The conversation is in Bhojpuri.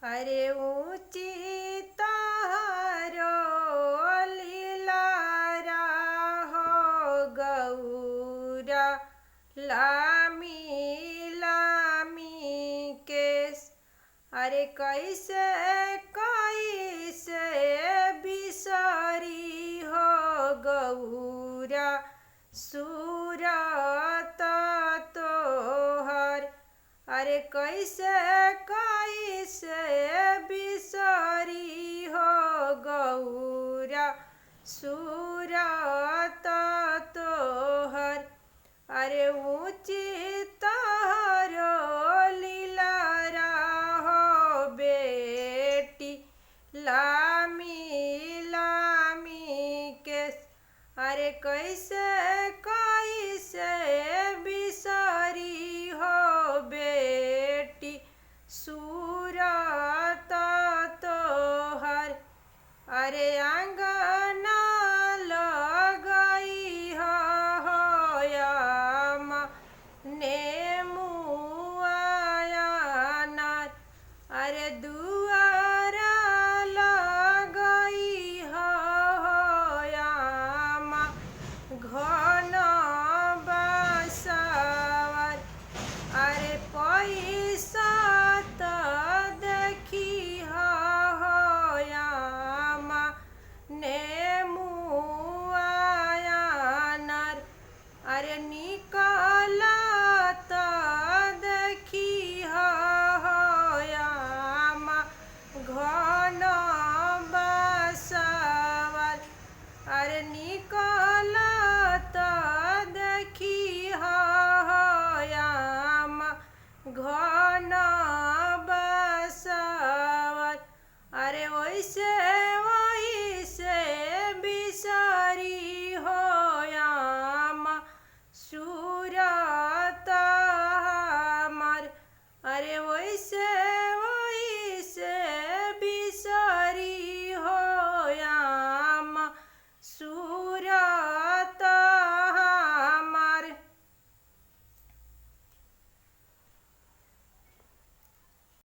अरे ऊंची तहरो लीलारा हो गौरा, लामी लामी केस। अरे कैसे कैसे बिसरी हो गौरा, सूरत तोहर। अरे कैसे कैसे बिसरी हो गौरा, सूरत तोहर। अरे ऊंची तहरो लीलारा हो बेटी, लामी लामी केस। अरे कैसे